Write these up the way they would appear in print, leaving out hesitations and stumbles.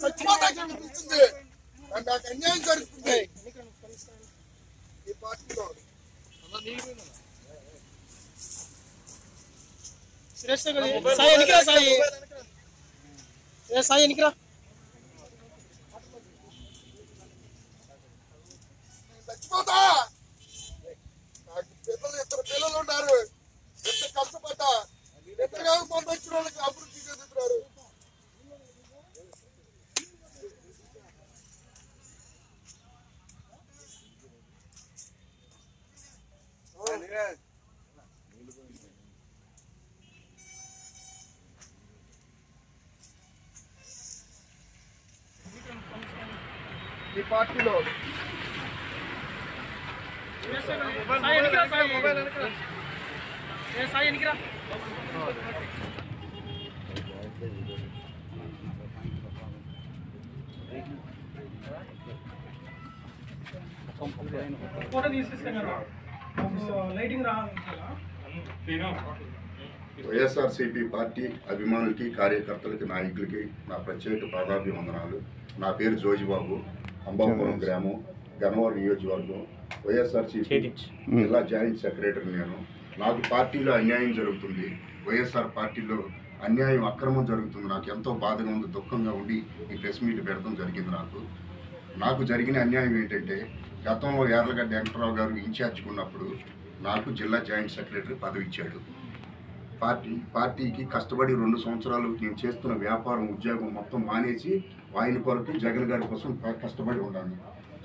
చచ్చిపోతుంది. నాకు అన్యాయం జరుగుతుంది ఈ పార్టీలో. చచ్చిపోతా. నాకు ఇద్దరు పిల్లలు ఉన్నారు. ఎంత కష్టపడ్డా ఎక్కడ మంది వచ్చిన వాళ్ళకి అభివృద్ధి చెందుతున్నారు. ఈ పార్టీలో వైఎస్ఆర్సీపీ పార్టీ అభిమానులకి, కార్యకర్తలకి, నాయకులకి నా ప్రత్యేక పాదాభివందనాలు. నా పేరు జోజిబాబు, అంబాపురం గ్రామం, గన్నవరం నియోజకవర్గం, వైఎస్ఆర్సీపీ జిల్లా జాయింట్ సెక్రటరీ నేను. నాకు పార్టీలో అన్యాయం జరుగుతుంది. వైఎస్ఆర్ పార్టీలో అన్యాయం, అక్రమం జరుగుతుంది. నాకు ఎంతో బాధగా ఉంది, దుఃఖంగా ఉండి ఈ ప్రెస్ మీట్ పెడతాం జరిగింది. నాకు జరిగిన అన్యాయం ఏంటంటే, గతంలో యార్లగడ్డ వెంకటరావు గారు ఇన్ఛార్జ్గా ఉన్నప్పుడు నాకు జిల్లా జాయింట్ సెక్రటరీ పదవి ఇచ్చాడు. పార్టీకి కష్టపడి 2 సంవత్సరాలు నేను చేస్తున్న వ్యాపారం, ఉద్యోగం మొత్తం మానేసి ఆయన కొరకు, జగన్ గారి కోసం కష్టపడి ఉన్నాను.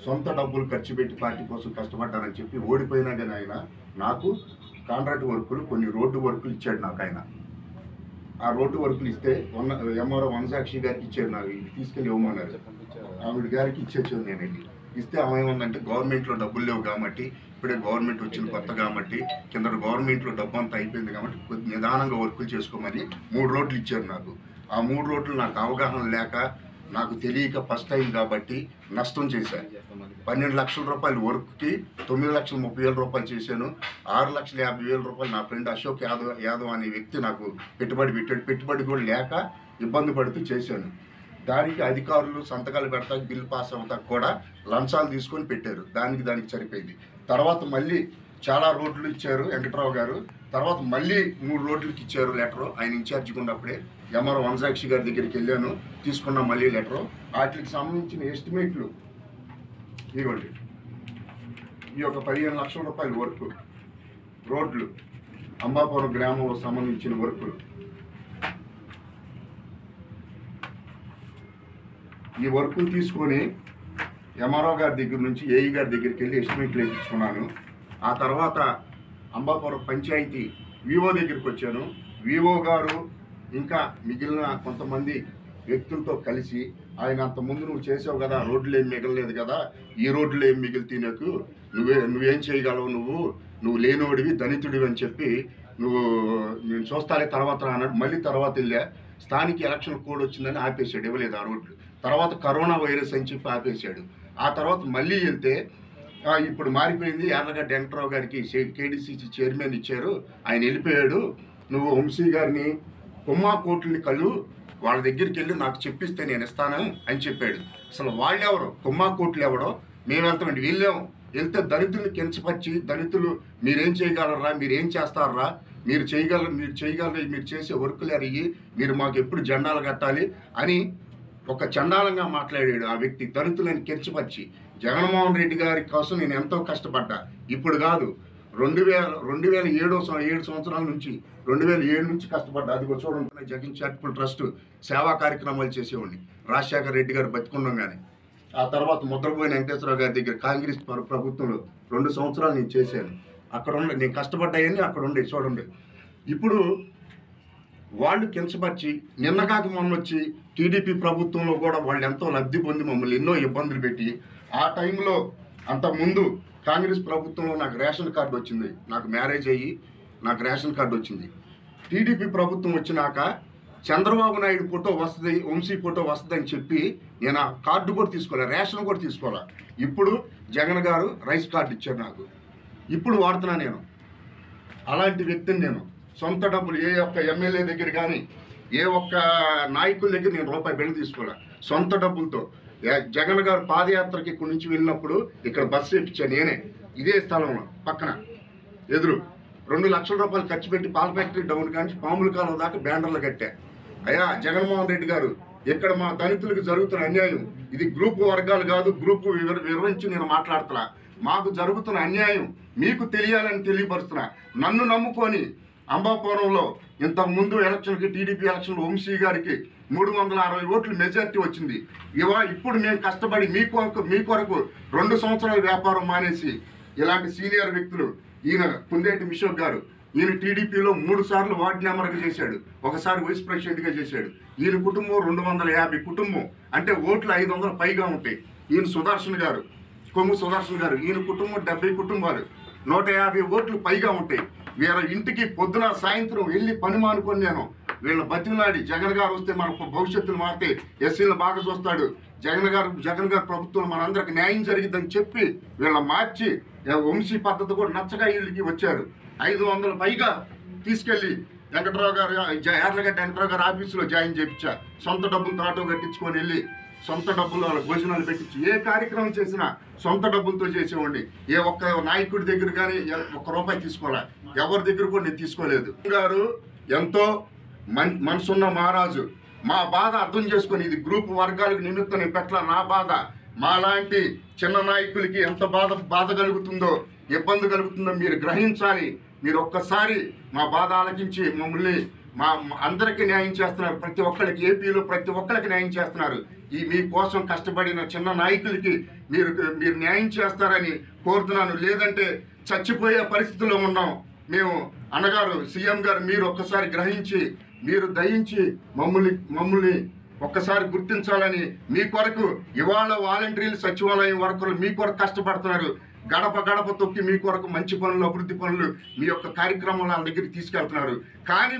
సొంత డబ్బులు ఖర్చు పెట్టి పార్టీ కోసం కష్టపడ్డానని చెప్పి ఓడిపోయినా కానీ ఆయన నాకు కాంట్రాక్ట్ వర్కులు, కొన్ని రోడ్డు వర్కులు ఇచ్చాడు నాకు ఆయన. ఆ రోడ్డు వర్కులు ఇస్తే ఎంఆర్ఓ వనసాక్షి గారికి ఇచ్చాడు. నాకు ఇది తీసుకెళ్ళి ఇవ్వమన్నారు. ఆవిడ గారికి ఇచ్చేసాను నేను వెళ్ళి. ఇస్తే ఆమె ఏమందంటే, గవర్నమెంట్లో డబ్బులు లేవు కాబట్టి, ఇప్పుడే గవర్నమెంట్ వచ్చింది కొత్త కాబట్టి, కింద గవర్నమెంట్లో డబ్బు అంతా అయిపోయింది కాబట్టి కొద్ది నిదానంగా వర్కులు చేసుకోమని 3 రోడ్లు ఇచ్చారు నాకు. ఆ 3 రోడ్లు నాకు అవగాహన లేక, నాకు తెలియక ఫస్ట్ టైం కాబట్టి నష్టం చేశాను. 12 లక్షల రూపాయల వర్క్కి 9,30,000 రూపాయలు చేశాను. 6,50,000 రూపాయలు నా ఫ్రెండ్ అశోక్ యాదవ్ అనే వ్యక్తి నాకు పెట్టుబడి పెట్టాడు. పెట్టుబడి కూడా లేక ఇబ్బంది పడుతూ చేశాను. దానికి అధికారులు సంతకాలు పెడతా, బిల్ పాస్ అవుతా కూడా లంచాలు తీసుకొని పెట్టారు. దానికి సరిపోయింది. తర్వాత మళ్ళీ చాలా రోడ్లు ఇచ్చారు వెంకటరావు గారు. తర్వాత మళ్ళీ 3 రోడ్లకి ఇచ్చారు లెటరు. ఆయన ఇన్ఛార్జిగా ఉన్నప్పుడే ఎంఆర్ఓ వనసాక్షి గారి దగ్గరికి వెళ్ళాను, తీసుకున్న మళ్ళీ లెటరు. వాటికి సంబంధించిన ఎస్టిమేట్లు ఇవ్వండి. ఈ యొక్క 15 లక్షల రూపాయల వర్క్, రోడ్లు, అంబాపురం గ్రామంలో సంబంధించిన వర్కులు. ఈ వర్కులు తీసుకొని ఎంఆర్ఓ గారి దగ్గర నుంచి ఏఈ గారి దగ్గరికి వెళ్ళి ఎస్టిమేట్లు వేయించుకున్నాను. ఆ తర్వాత అంబాపురం పంచాయతీ వివో దగ్గరికి వచ్చాను. వివో గారు ఇంకా మిగిలిన కొంతమంది వ్యక్తులతో కలిసి, ఆయన అంతకుముందు నువ్వు చేసావు కదా, రోడ్లు ఏం మిగలలేదు కదా, ఈ రోడ్లు ఏం మిగిలితే నాకు, నువ్వేం చేయగలవు, నువ్వు లేనివాడివి, దళితుడివి అని చెప్పి, నేను చూస్తాలే తర్వాత అన్నాడు. మళ్ళీ తర్వాత వెళ్ళా. స్థానిక ఎలక్షన్ కోడ్ వచ్చిందని ఆపేశాడు, ఇవ్వలేదు ఆ రోడ్లు. తర్వాత కరోనా వైరస్ అని చెప్పి ఆపేశాడు. ఆ తర్వాత మళ్ళీ వెళ్తే ఇప్పుడు మారిపోయింది, యార్లగడ్డ వెంకటరావు గారికి కేడీసీసీ చైర్మన్ ఇచ్చారు, ఆయన వెళ్ళిపోయాడు, నువ్వు వంశీ గారిని కొమ్మా కోట్లని వాళ్ళ దగ్గరికి వెళ్ళి నాకు చెప్పిస్తే నేను ఇస్తాను అని చెప్పాడు. అసలు వాళ్ళెవరో, కొమ్మా కోట్లు ఎవడో, మేము వెళ్తామండి. వెళ్తే దళితుల్ని కించపరిచి, దళితులు మీరేం చేయగలరా, మీరేం చేస్తారా, మీరు చేసే వర్కులు అరిగి మీరు మాకు ఎప్పుడు జెండాలు కట్టాలి అని ఒక చండాలంగా మాట్లాడాడు ఆ వ్యక్తి. దళితులని కించపరిచి, జగన్మోహన్ రెడ్డి గారి కోసం నేను ఎంతో కష్టపడ్డా. ఇప్పుడు కాదు, 2007 సంవత్సరాల నుంచి, 2007 నుంచి కష్టపడ్డా. అదిగో చూడండి, జగన్ చారిటబుల్ ట్రస్ట్ సేవా కార్యక్రమాలు చేసేవాడిని రాజశేఖర రెడ్డి గారు బతికుండగానే. ఆ తర్వాత ముద్రపోయిన వెంకటేశ్వరరావు గారి దగ్గర కాంగ్రెస్ ప్రభుత్వంలో 2 సంవత్సరాలు నేను చేశాను. అక్కడ నేను కష్టపడ్డాయని అక్కడ ఉండే చూడండి. ఇప్పుడు వాళ్ళు కించపరిచి, నిన్నగాక మొన్న వచ్చి టీడీపీ ప్రభుత్వంలో కూడా వాళ్ళు ఎంతో లబ్ధి పొంది మమ్మల్ని ఎన్నో ఇబ్బందులు పెట్టి, ఆ టైంలో అంతకుముందు కాంగ్రెస్ ప్రభుత్వంలో నాకు రేషన్ కార్డు వచ్చింది. నాకు మ్యారేజ్ అయ్యి నాకు రేషన్ కార్డు వచ్చింది. టీడీపీ ప్రభుత్వం వచ్చినాక చంద్రబాబు నాయుడు ఫోటో వస్తుంది, వంశీ ఫోటో వస్తుంది అని చెప్పి నేను ఆ కార్డు కూడా తీసుకోలే, రేషన్ కూడా తీసుకోలే. ఇప్పుడు జగన్ గారు రైస్ కార్డు ఇచ్చారు నాకు, ఇప్పుడు వాడుతున్నా నేను. అలాంటి వ్యక్తిని నేను. సొంత డబ్బులు ఏ ఒక్క ఎమ్మెల్యే దగ్గర కానీ, ఏ ఒక్క నాయకుల దగ్గర నేను రూపాయి బిల్లు తీసుకోలే. సొంత డబ్బులతో జగన్ గారు పాదయాత్రకి ఇక్కడి నుంచి వెళ్ళినప్పుడు ఇక్కడ బస్సు ఎక్కించాను నేనే, ఇదే స్థలంలో పక్కన ఎదురు 2 లక్షల రూపాయలు ఖర్చు పెట్టి పాల ఫ్యాక్టరీ డౌన్ కానీ పాముల కాలం దాకా బ్యానర్లు కట్టా. అయ్యా జగన్మోహన్ రెడ్డి గారు, ఇక్కడ మా దళితులకు జరుగుతున్న అన్యాయం ఇది గ్రూపు వర్గాలు కాదు, గ్రూపు వివరించి నేను మాట్లాడుతున్నా. మాకు జరుగుతున్న అన్యాయం మీకు తెలియాలని తెలియపరుస్తున్నా. నన్ను నమ్ముకొని అంబాపురంలో ఇంతకుముందు ఎలక్షన్కి టీడీపీ ఎలక్షన్ వంశీ గారికి 360 ఓట్లు మెజార్టీ వచ్చింది. ఇప్పుడు మేము కష్టపడి మీ కొరకు 2 సంవత్సరాల వ్యాపారం మానేసి ఇలాంటి సీనియర్ వ్యక్తులు, ఈయన కుందేటి మిషోక్ గారు, ఈయన టీడీపీలో 3 సార్లు వార్డు మెంబర్గా చేశాడు, ఒకసారి వైస్ ప్రెసిడెంట్గా చేశాడు. ఈయన కుటుంబం 250 కుటుంబం, అంటే ఓట్లు 500 పైగా ఉంటాయి. ఈయన సుదర్శన్ గారు, కొమ్ము సుదర్శన్ గారు, ఈయన కుటుంబం 70 కుటుంబాలు, 150 ఓట్లు పైగా ఉంటాయి. వీళ్ళ ఇంటికి పొద్దున సాయంత్రం వెళ్ళి పని మానుకొని నేను వీళ్ళ బతిమలాడి జగన్ గారు వస్తే మన భవిష్యత్తులు మారితే ఎస్సీలను బాగా చూస్తాడు, జగన్ గారు ప్రభుత్వం మనందరికి న్యాయం జరిగిద్దని చెప్పి వీళ్ళ మార్చి వంశీ పద్ధతి కూడా నచ్చగా వీళ్ళకి వచ్చారు. 500 పైగా తీసుకెళ్ళి వెంకట్రావు గారు యార్లగడ్డ వెంకట్రావు గారు ఆఫీసులో జాయిన్ చేయించా. సొంత డబ్బులతో ఆటో కట్టించుకొని వెళ్ళి సొంత డబ్బులు వాళ్ళ భోజనాలు పెట్టించి ఏ కార్యక్రమం చేసినా సొంత డబ్బులతో చేసేవాడిని. ఏ ఒక్క నాయకుడి దగ్గర కానీ ₹1 తీసుకోలే, ఎవరి దగ్గర కూడా నేను తీసుకోలేదు. గారు ఎంతో మనసున్న మహారాజు, మా బాధ అర్థం చేసుకొని ఇది గ్రూప్ వర్గాలకు నిమిత్తం పెట్టల నా బాధ, మాలాంటి చిన్న నాయకులకి ఎంత బాధ కలుగుతుందో, ఇబ్బంది కలుగుతుందో మీరు గ్రహించాలి. మీరు ఒక్కసారి మా బాధ ఆలకించి మమ్మల్ని మా అందరికీ న్యాయం చేస్తున్నారు. ప్రతి ఒక్కరికి ఏపీలో ప్రతి ఒక్కరికి న్యాయం చేస్తున్నారు. ఈ మీకోసం కష్టపడిన చిన్న నాయకులకి మీరు న్యాయం చేస్తారని కోరుతున్నాను. లేదంటే చచ్చిపోయే పరిస్థితిలో ఉన్నాం మేము. అన్నగారు సీఎం గారు మీరు ఒక్కసారి గ్రహించి మీరు దయించి మమ్మల్ని ఒక్కసారి గుర్తించాలని మీ కొరకు ఇవాళ వాలంటీర్లు సచివాలయం వర్కర్లు మీ కొరకు కష్టపడుతున్నారు. గడప గడప తొక్కి మీ కొరకు మంచి పనులు అభివృద్ధి పనులు మీ యొక్క కార్యక్రమాల దగ్గరికి తీసుకెళ్తున్నారు. కానీ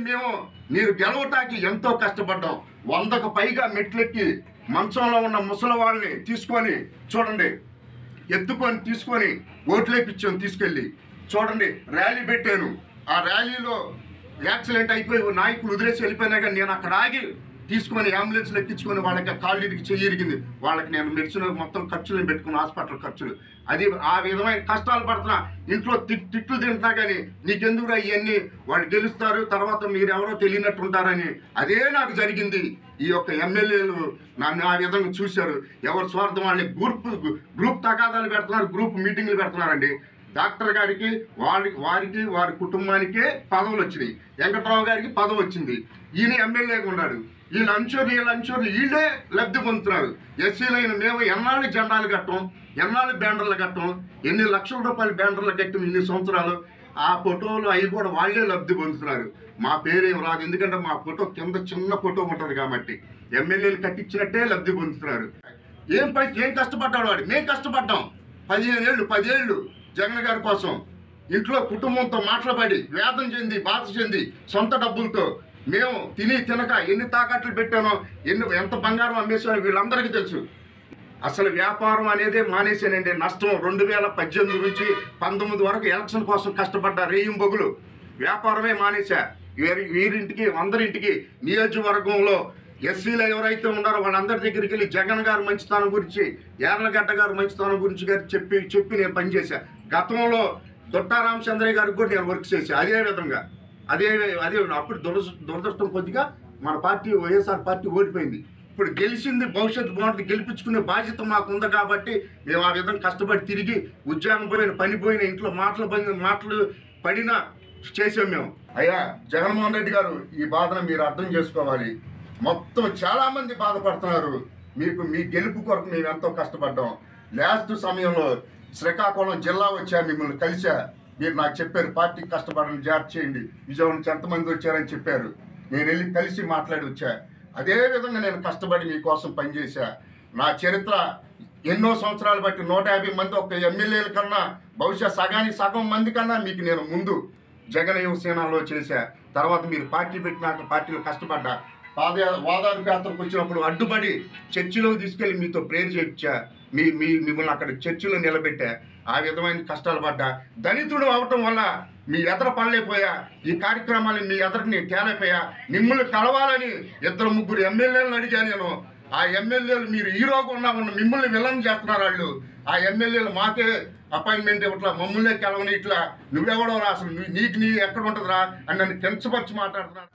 మీరు గెలవటానికి ఎంతో కష్టపడ్డాం. 100కు పైగా మెట్లెక్కి మంచంలో ఉన్న ముసలి వాళ్ళని తీసుకొని చూడండి, ఎత్తుకొని తీసుకొని ఓట్లేపించాను. తీసుకెళ్ళి చూడండి ర్యాలీ పెట్టాను. ఆ ర్యాలీలో యాక్సిడెంట్ అయిపోయి నాయకులు వదిలేసి వెళ్ళిపోయినా కానీ నేను అక్కడ ఆగి తీసుకొని అంబులెన్స్లో ఎక్కించుకొని వాళ్ళకి కాళ్ళకి చెయ్యి ఇరిగింది, వాళ్ళకి నేను మెడిసిన్ మొత్తం ఖర్చులు పెట్టుకున్న హాస్పిటల్ ఖర్చులు. అది ఆ విధమైన కష్టాలు పడుతున్నా. ఇంట్లో తిట్లు తింటున్నా కానీ నీకెందుకు ఇవన్నీ వాళ్ళు గెలుస్తారు తర్వాత మీరెవరో తెలియనట్టు ఉంటారని అదే నాకు జరిగింది. ఈ యొక్క ఎమ్మెల్యేలు నన్ను ఆ విధంగా చూశారు. ఎవరు స్వార్థం వాళ్ళని గ్రూప్ తగాదాలు పెడుతున్నారు, గ్రూప్ మీటింగ్లు పెడుతున్నారండి. డాక్టర్ గారికి వారి కుటుంబానికే పదవులు వచ్చినాయి. వెంకట్రావు గారికి పదవి వచ్చింది, ఈయన ఎమ్మెల్యేగా ఉన్నాడు. వీళ్ళ అంచూర్లు వీళ్ళే లబ్ధి పొందుతున్నారు. ఎస్సీలైన మేము ఎన్నాళ్ళు జెండాలు కట్టం, ఎన్నాళ్ళు బ్యానర్లు కట్టం, ఎన్ని లక్షల రూపాయల బ్యానర్లు కట్టం ఇన్ని సంవత్సరాలు. ఆ ఫోటోలు అవి కూడా వాళ్ళే లబ్ధి పొందుతున్నారు. మా పేరేం రాదు, ఎందుకంటే మా ఫోటో కింద చిన్న ఫోటో ఉంటుంది కాబట్టి. ఎమ్మెల్యేలు కట్టించినట్టే లబ్ధి పొందుతున్నారు. ఏం కష్టపడ్డాడు వాడు? మేము కష్టపడ్డాం 10 ఏళ్ళు జగన్ గారి కోసం. ఇంట్లో కుటుంబంతో మాట్లాడి వేదన చెంది బాధ చెంది సొంత డబ్బులతో మేము తినక ఎన్ని తాకట్లు పెట్టానో, ఎంత బంగారం అమ్మేసానో వీళ్ళందరికీ తెలుసు. అసలు వ్యాపారం అనేదే మానేసానండి. నష్టం 2018 నుంచి 19 వరకు ఎలక్షన్ కోసం కష్టపడ్డ రేయింబొగులు వ్యాపారమే మానేశా. వీరింటికి అందరింటికి నియోజకవర్గంలో ఎస్సీలు ఎవరైతే ఉన్నారో వాళ్ళందరి దగ్గరికి వెళ్ళి జగన్ గారు మంచితనం గురించి, యార్లగడ్డ గారు మంచితనం గురించి చెప్పి నేను పనిచేశా. గతంలో దొట్టా రామచంద్రయ్య గారికి కూడా నేను వర్క్ చేశా. అదే విధంగా అదే అప్పుడు దురదృష్టం కొద్దిగా మన పార్టీ వైఎస్ఆర్ పార్టీ ఓడిపోయింది. ఇప్పుడు గెలిచింది, భవిష్యత్తు బాగుంటుంది, గెలిపించుకునే బాధ్యత మాకు ఉంది కాబట్టి మేము ఆ విధంగా కష్టపడి తిరిగి ఉద్యోగం పోయిన పని పోయిన ఇంట్లో మాటలు పడినా చేసాం మేము. అయ్యా జగన్మోహన్ రెడ్డి గారు ఈ బాధను మీరు అర్థం చేసుకోవాలి. మొత్తం చాలామంది బాధపడుతున్నారు. మీ గెలుపు కొరకు మేము ఎంతో కష్టపడ్డాం. లాస్ట్ సమయంలో శ్రీకాకుళం జిల్లా వచ్చా, మిమ్మల్ని కలిసా. మీరు నాకు చెప్పారు పార్టీకి కష్టపడని జాగ్రత్త చేయండి, విజయవాడ నుంచి ఎంతమంది వచ్చారని చెప్పారు. నేను వెళ్ళి కలిసి మాట్లాడి వచ్చా. అదేవిధంగా నేను కష్టపడి మీకోసం పనిచేశా. నా చరిత్ర ఎన్నో సంవత్సరాలు బట్టి 150 మంది ఒక ఎమ్మెల్యేల కన్నా బహుశా సగం మంది కన్నా మీకు నేను ముందు జగన్ యువసేనలో చేశా. తర్వాత మీరు పార్టీ పెట్టినాక పార్టీలో కష్టపడ్డా. వాదాలు యాత్రకు వచ్చినప్పుడు అడ్డుపడి చర్చిలోకి తీసుకెళ్ళి మీతో ప్రేయర్ చేయించా. మిమ్మల్ని అక్కడ చర్చిలో నిలబెట్టా. ఆ విధమైన కష్టాలు పడ్డా. దళితుడు అవటం వల్ల మీ ఎదర పడలేకపోయా, ఈ కార్యక్రమాన్ని మీ ఎదరికి నేను తేలేపోయా. మిమ్మల్ని కలవాలని 2-3 ఎమ్మెల్యేలను అడిగా నేను. ఆ ఎమ్మెల్యేలు మీరు హీరోగా ఉన్న మిమ్మల్ని విలన్ చేస్తున్నారు వాళ్ళు. ఆ ఎమ్మెల్యేలు మాకే అపాయింట్మెంట్ ఇవ్వట్లా, మమ్మల్నే కలవని ఇట్లా. నువ్వెవడో రా అసలు, నీకు ఎక్కడ ఉంటుందిరా అని నన్ను కించపరిచి మాట్లాడుతున్నాడు.